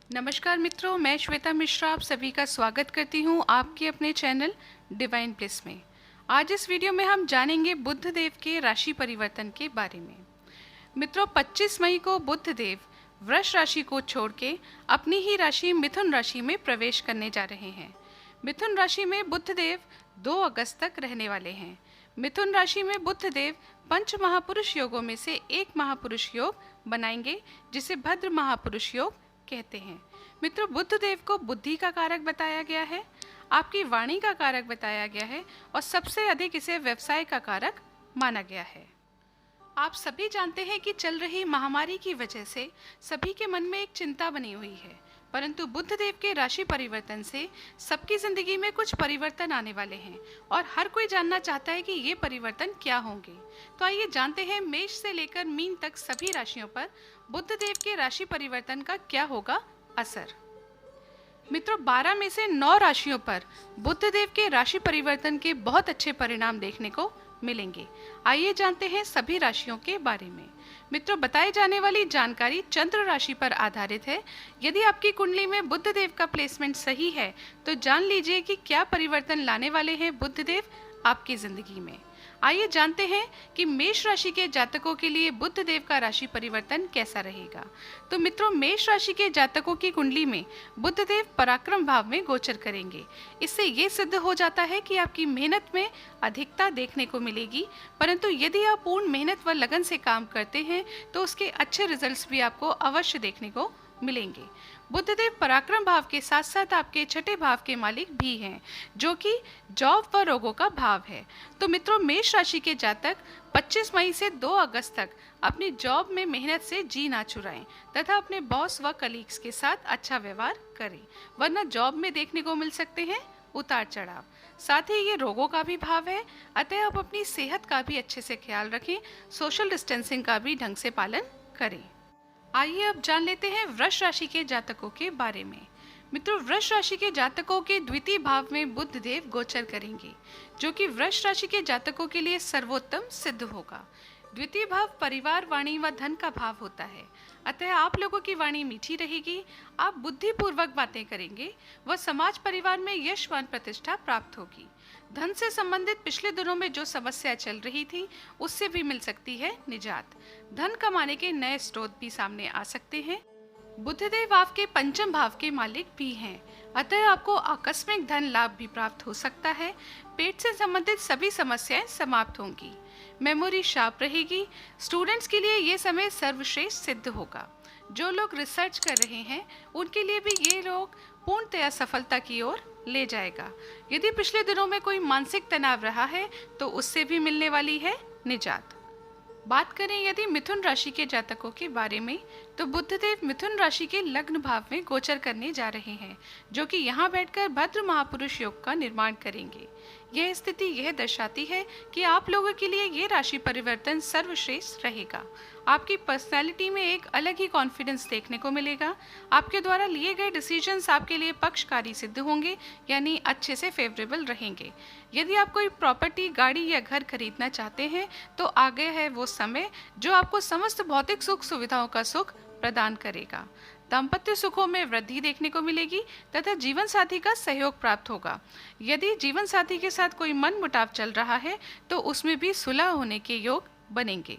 नमस्कार मित्रों, मैं श्वेता मिश्रा आप सभी का स्वागत करती हूँ आपके अपने चैनल डिवाइन प्लेस में। आज इस वीडियो में हम जानेंगे बुध देव के राशि परिवर्तन के बारे में। मित्रों, 25 मई को बुध देव वृष राशि को छोड़ के अपनी ही राशि मिथुन राशि में प्रवेश करने जा रहे हैं। मिथुन राशि में बुध देव 2 अगस्त तक रहने वाले हैं। मिथुन राशि में बुध देव पंच महापुरुष योगों में से एक महापुरुष योग बनाएंगे, जिसे भद्र महापुरुष योग कहते हैं। मित्रों, बुध देव को बुद्धि का कारक बताया गया है, आपकी वाणी का कारक बताया गया है और सबसे अधिक इसे व्यवसाय का कारक माना गया है। आप सभी जानते हैं कि चल रही महामारी की वजह से सभी के मन में एक चिंता बनी हुई है, परंतु बुध देव के राशि परिवर्तन से सबकी जिंदगी में कुछ परिवर्तन आने वाले हैं और हर कोई जानना चाहता है कि ये परिवर्तन क्या होंगे। तो आइए जानते हैं मेष से लेकर मीन तक सभी राशियों पर बुध देव के राशि परिवर्तन का क्या होगा असर। मित्रों, 12 में से 9 राशियों पर बुध देव के राशि परिवर्तन के बहुत अच्छे परिणाम देखने को मिलेंगे। आइए जानते हैं सभी राशियों के बारे में। मित्रों, बताई जाने वाली जानकारी चंद्र राशि पर आधारित है। यदि आपकी कुंडली में बुध देव का प्लेसमेंट सही है तो जान लीजिए कि क्या परिवर्तन लाने वाले हैं बुध देव आपकी जिंदगी में। आइए जानते हैं कि मेष राशि के जातकों के लिए बुध देव का राशि परिवर्तन कैसा रहेगा। तो मित्रों, मेष राशि के जातकों की कुंडली में बुध देव पराक्रम भाव में गोचर करेंगे। इससे ये सिद्ध हो जाता है कि आपकी मेहनत में अधिकता देखने को मिलेगी, परंतु यदि आप पूर्ण मेहनत व लगन से काम करते हैं तो उसके अच्छे रिजल्ट्स भी आपको अवश्य देखने को मिलेंगे। बुध देव पराक्रम भाव के साथ साथ आपके छठे भाव के मालिक भी हैं, जो कि जॉब व रोगों का भाव है। तो मित्रों, मेष राशि के जातक 25 मई से 2 अगस्त तक अपनी जॉब में मेहनत से जी ना चुराएं तथा अपने बॉस व कलीग्स के साथ अच्छा व्यवहार करें, वरना जॉब में देखने को मिल सकते हैं उतार चढ़ाव। साथ ही ये रोगों का भी भाव है, अतः आप अपनी सेहत का भी अच्छे से ख्याल रखें, सोशल डिस्टेंसिंग का भी ढंग से पालन करें। आइए अब जान लेते हैं वृष राशि के जातकों के बारे में। मित्रों, वृष राशि के जातकों के द्वितीय भाव में बुध देव गोचर करेंगे, जो कि वृष राशि के जातकों के लिए सर्वोत्तम सिद्ध होगा। द्वितीय भाव परिवार, वाणी व धन का भाव होता है, अतः आप लोगों की वाणी मीठी रहेगी, आप बुद्धिपूर्वक बातें करेंगे व समाज परिवार में यश व प्रतिष्ठा प्राप्त होगी। धन से संबंधित पिछले दिनों में जो समस्या चल रही थी उससे भी मिल सकती है निजात। धन कमाने के नए स्रोत भी सामने आ सकते हैं। बुधदेव आपके पंचम भाव के मालिक भी हैं, अतः आपको आकस्मिक धन लाभ भी प्राप्त हो सकता है। पेट से संबंधित सभी समस्याएं समाप्त होंगी। मेमोरी शार्प रहेगी। स्टूडेंट्स के लिए ये समय सर्वश्रेष्ठ सिद्ध होगा। जो लोग रिसर्च कर रहे हैं उनके लिए भी ये लोग पूर्णतया सफलता की ओर ले जाएगा। यदि पिछले दिनों में कोई मानसिक तनाव रहा है तो उससे भी मिलने वाली है निजात। बात करें यदि मिथुन राशि के जातकों के बारे में, तो बुधदेव मिथुन राशि के लग्न भाव में गोचर करने जा रहे हैं, जो कि यहाँ बैठकर भद्र महापुरुष योग का निर्माण करेंगे। यह स्थिति यह दर्शाती है कि आप लोगों के लिए ये राशि परिवर्तन सर्वश्रेष्ठ रहेगा। आपकी पर्सनैलिटी में एक अलग ही कॉन्फिडेंस देखने को मिलेगा। आपके द्वारा लिए गए डिसीजंस आपके लिए पक्षकारी सिद्ध होंगे, यानी अच्छे से फेवरेबल रहेंगे। यदि आप कोई प्रॉपर्टी, गाड़ी या घर खरीदना चाहते हैं तो आगे है वो समय जो आपको समस्त भौतिक सुख सुविधाओं का सुख प्रदान करेगा। दाम्पत्य सुखों में वृद्धि देखने को मिलेगी तथा जीवन साथी का सहयोग प्राप्त होगा। यदि जीवन साथी के साथ कोई मनमुटाव चल रहा है तो उसमें भी सुलह होने के योग बनेंगे।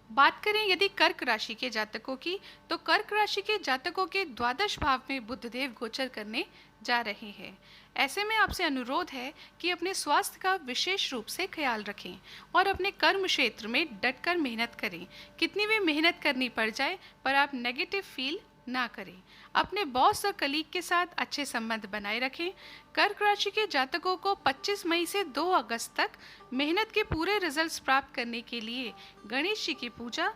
बात करें यदि कर्क राशि के जातकों की, तो कर्क राशि के जातकों के द्वादश भाव में बुधदेव गोचर करने जा रहे हैं। ऐसे में आपसे अनुरोध है कि अपने स्वास्थ्य का विशेष रूप से ख्याल रखें और अपने कर्म क्षेत्र में डटकर मेहनत करें। कितनी भी मेहनत करनी पड़ जाए पर आप नेगेटिव फील ना करें। अपने बॉस और कलीग के साथ अच्छे संबंध बनाए रखें। कर्क राशि के जातकों को 25 मई से 2 अगस्त तक मेहनत के पूरे रिजल्ट्स प्राप्त करने के लिए गणेश जी की पूजा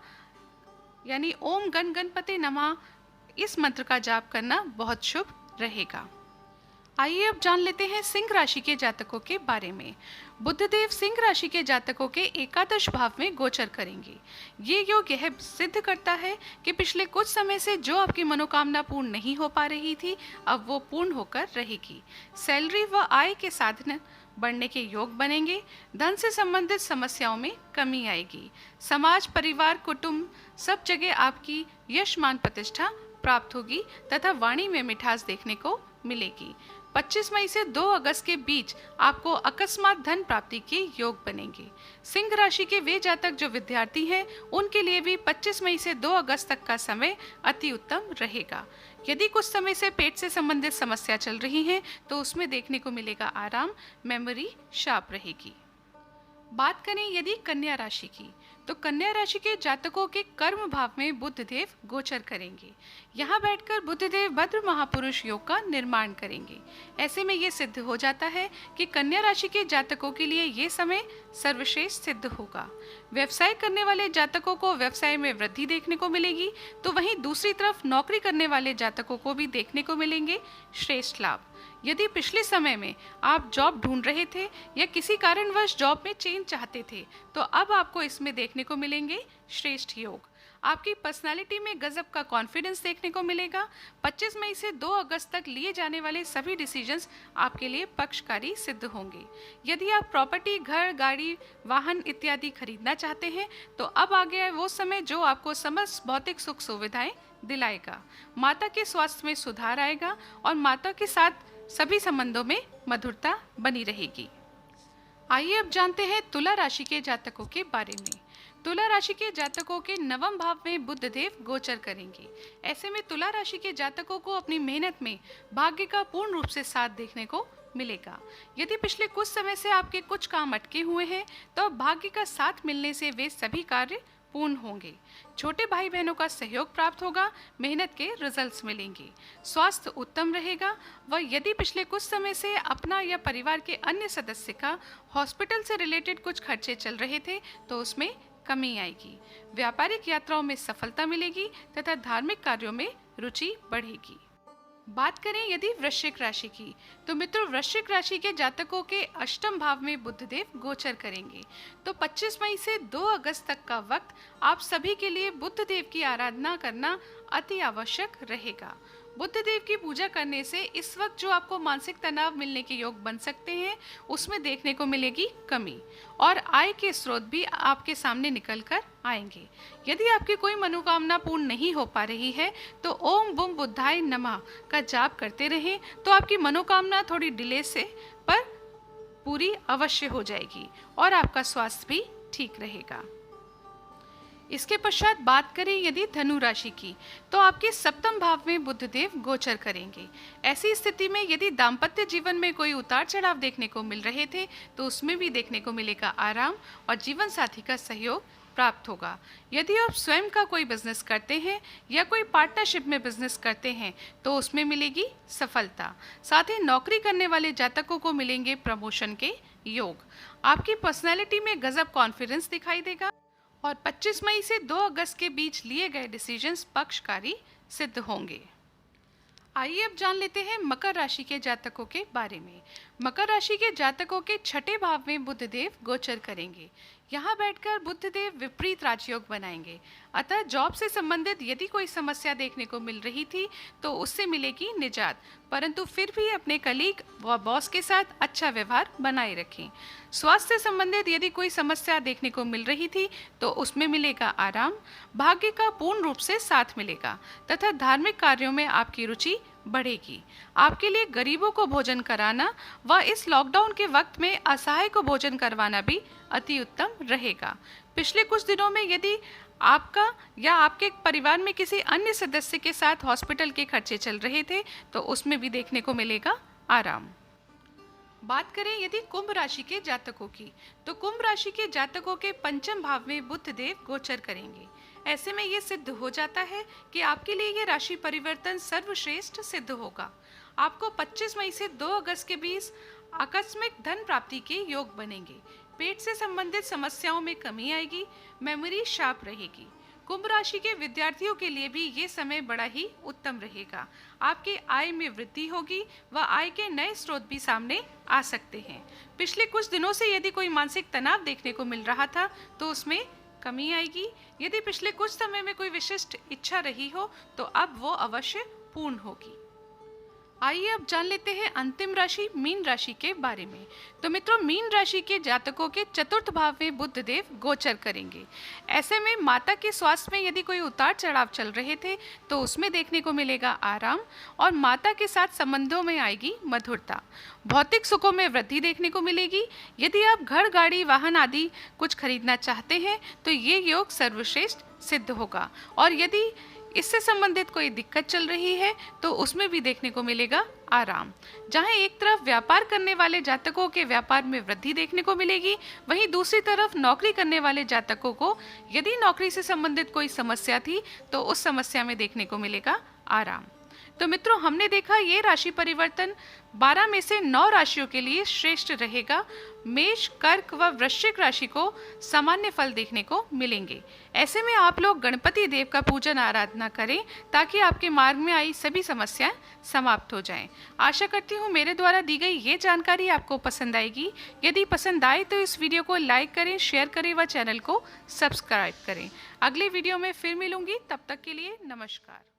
यानी ओम गण गणपते नमः इस मंत्र का जाप करना बहुत शुभ रहेगा। आइए अब जान लेते हैं सिंह राशि के जातकों के बारे में। बुधदेव सिंह राशि के जातकों के एकादश भाव में गोचर करेंगे। ये योग यह सिद्ध करता है कि पिछले कुछ समय से जो आपकी मनोकामना पूर्ण नहीं हो पा रही थी, अब वो पूर्ण होकर रहेगी। सैलरी व आय के साधन बढ़ने के योग बनेंगे। धन से संबंधित समस्याओं में कमी आएगी। समाज, परिवार, कुटुंब सब जगह आपकी यश मान प्रतिष्ठा प्राप्त होगी तथा वाणी में मिठास देखने को मिलेगी। 25 मई से 2 अगस्त के बीच आपको अकस्मात धन प्राप्ति के योग बनेंगे। सिंह राशि के वे जातक जो विद्यार्थी हैं, उनके लिए भी 25 मई से 2 अगस्त तक का समय अति उत्तम रहेगा। यदि कुछ समय से पेट से संबंधित समस्या चल रही है तो उसमें देखने को मिलेगा आराम, मेमोरी शार्प रहेगी। बात करें यदि कन्या राशि की, तो कन्या राशि के जातकों के कर्म भाव में बुध देव गोचर करेंगे। यहाँ बैठकर बुध देव भद्र महापुरुष योग का निर्माण करेंगे। ऐसे में ये सिद्ध हो जाता है कि कन्या राशि के जातकों के लिए ये समय सर्वश्रेष्ठ सिद्ध होगा। व्यवसाय करने वाले जातकों को व्यवसाय में वृद्धि देखने को मिलेगी, तो वहीं दूसरी तरफ नौकरी करने वाले जातकों को भी देखने को मिलेंगे श्रेष्ठ लाभ। यदि पिछले समय में आप जॉब ढूंढ रहे थे या किसी कारणवश जॉब में चेंज चाहते थे, तो अब आपको इसमें देखने को मिलेंगे श्रेष्ठ योग। आपकी पर्सनालिटी में गजब का कॉन्फिडेंस देखने को मिलेगा। 25 मई से 2 अगस्त तक लिए जाने वाले सभी डिसीजंस आपके लिए पक्षकारी सिद्ध होंगे। यदि आप प्रॉपर्टी, घर, गाड़ी, वाहन इत्यादि खरीदना चाहते हैं, तो अब आ गया है वो समय जो आपको समस्त भौतिक सुख सुविधाएं दिलाएगा। माता के स्वास्थ्य में सुधार आएगा और माता के साथ सभी संबंधों में मधुरता बनी रहेगी। आइए अब जानते हैं तुला राशि के जातकों के बारे में। तुला राशि के जातकों के नवम भाव में बुध देव गोचर करेंगे। ऐसे में तुला राशि के जातकों को अपनी मेहनत में भाग्य का पूर्ण रूप से साथ देखने को मिलेगा। यदि पिछले कुछ समय से आपके कुछ काम अटके हुए हैं, तो भाग्य का साथ मिलने से वे सभी कार्य पूर्ण होंगे। छोटे भाई बहनों का सहयोग प्राप्त होगा, मेहनत के रिजल्ट्स मिलेंगे। स्वास्थ्य उत्तम रहेगा व यदि पिछले कुछ समय से अपना या परिवार के अन्य सदस्य का हॉस्पिटल से रिलेटेड कुछ खर्चे चल रहे थे, तो उसमें कमी आएगी। व्यापारिक यात्राओं में सफलता मिलेगी तथा धार्मिक कार्यों में रुचि बढ़ेगी। बात करें यदि वृश्चिक राशि की, तो मित्रों वृश्चिक राशि के जातकों के अष्टम भाव में बुध देव गोचर करेंगे। तो 25 मई से 2 अगस्त तक का वक्त आप सभी के लिए बुध देव की आराधना करना अति आवश्यक रहेगा। बुध देव की पूजा करने से इस वक्त जो आपको मानसिक तनाव मिलने के योग बन सकते हैं, उसमें देखने को मिलेगी कमी और आय के स्रोत भी आपके सामने निकल कर आएंगे। यदि आपकी कोई मनोकामना पूर्ण नहीं हो पा रही है, तो ओम बुम बुद्धाय नमः का जाप करते रहें, तो आपकी मनोकामना थोड़ी डिले से पर पूरी अवश्य हो जाएगी और आपका स्वास्थ्य भी ठीक रहेगा। इसके पश्चात बात करें यदि धनु राशि की, तो आपके सप्तम भाव में बुध देव गोचर करेंगे। ऐसी स्थिति में यदि दाम्पत्य जीवन में कोई उतार चढ़ाव देखने को मिल रहे थे, तो उसमें भी देखने को मिलेगा आराम और जीवन साथी का सहयोग प्राप्त होगा। यदि आप स्वयं का कोई बिजनेस करते हैं या कोई पार्टनरशिप में बिजनेस करते हैं, तो उसमें मिलेगी सफलता। साथ ही नौकरी करने वाले जातकों को मिलेंगे प्रमोशन के योग। आपकी पर्सनैलिटी में गजब कॉन्फिडेंस दिखाई देगा और 25 मई से 2 अगस्त के बीच लिए गए डिसीजंस पक्षकारी सिद्ध होंगे। आइए अब जान लेते हैं मकर राशि के जातकों के बारे में। मकर राशि के जातकों के छठे भाव में बुध देव गोचर करेंगे। यहाँ बैठकर बुध देव विपरीत राजयोग बनाएंगे। अतः जॉब से संबंधित यदि कोई समस्या देखने को मिल रही थी, तो उससे मिलेगी निजात, परंतु फिर भी अपने कलीग व बॉस के साथ अच्छा व्यवहार बनाए रखें। स्वास्थ्य से संबंधित यदि कोई समस्या देखने को मिल रही थी, तो उसमें मिलेगा आराम, भाग्य का पूर्ण रूप से साथ मिलेगा तथा धार्मिक कार्यों में आपकी रुचि बढ़ेगी। आपके लिए गरीबों को भोजन कराना व इस लॉकडाउन के वक्त में असहाय को भोजन करवाना भी अति उत्तम रहेगा। पिछले कुछ दिनों में यदि आपका या आपके परिवार में किसी अन्य सदस्य के साथ हॉस्पिटल के खर्चे चल रहे थे, तो उसमें भी देखने को मिलेगा आराम। बात करें यदि कुंभ राशि के जातकों की, तो कुंभ राशि के जातकों के पंचम भाव में बुध देव गोचर करेंगे। ऐसे में ये सिद्ध हो जाता है कि आपके लिए ये राशि परिवर्तन सर्वश्रेष्ठ सिद्ध होगा। आपको 25 मई से 2 अगस्त के बीच आकस्मिक धन प्राप्ति के योग बनेंगे। पेट से संबंधित समस्याओं में कमी आएगी, मेमोरी शार्प रहेगी। कुंभ राशि के विद्यार्थियों के लिए भी ये समय बड़ा ही उत्तम रहेगा। आपके आय में वृद्धि होगी व आय के नए स्रोत भी सामने आ सकते हैं। पिछले कुछ दिनों से यदि कोई मानसिक तनाव देखने को मिल रहा था, तो उसमें कमी आएगी। यदि पिछले कुछ समय में कोई विशिष्ट इच्छा रही हो, तो अब वो अवश्य पूर्ण होगी। आइए अब जान लेते हैं अंतिम राशि मीन राशि के बारे में। तो मित्रों, मीन राशि के जातकों के चतुर्थ भाव में बुध देव गोचर करेंगे। ऐसे में माता के स्वास्थ्य में यदि कोई उतार चढ़ाव चल रहे थे तो उसमें देखने को मिलेगा आराम, और माता के साथ संबंधों में आएगी मधुरता। भौतिक सुखों में वृद्धि देखने को मिलेगी। यदि आप घर, गाड़ी, वाहन आदि कुछ खरीदना चाहते हैं तो ये योग सर्वश्रेष्ठ सिद्ध होगा। और यदि इससे संबंधित कोई दिक्कत चल रही है तो उसमें भी देखने को मिलेगा आराम। जहां एक तरफ व्यापार करने वाले जातकों के व्यापार में वृद्धि देखने को मिलेगी, वहीं दूसरी तरफ नौकरी करने वाले जातकों को यदि नौकरी से संबंधित कोई समस्या थी तो उस समस्या में देखने को मिलेगा आराम। तो मित्रों, हमने देखा ये राशि परिवर्तन 12 में से 9 राशियों के लिए श्रेष्ठ रहेगा। मेष, कर्क व वृश्चिक राशि को सामान्य फल देखने को मिलेंगे। ऐसे में आप लोग गणपति देव का पूजन आराधना करें ताकि आपके मार्ग में आई सभी समस्याएं समाप्त हो जाएं। आशा करती हूँ मेरे द्वारा दी गई ये जानकारी आपको पसंद आएगी। यदि पसंद आए तो इस वीडियो को लाइक करें, शेयर करें व चैनल को सब्सक्राइब करें। अगले वीडियो में फिर मिलूंगी, तब तक के लिए नमस्कार।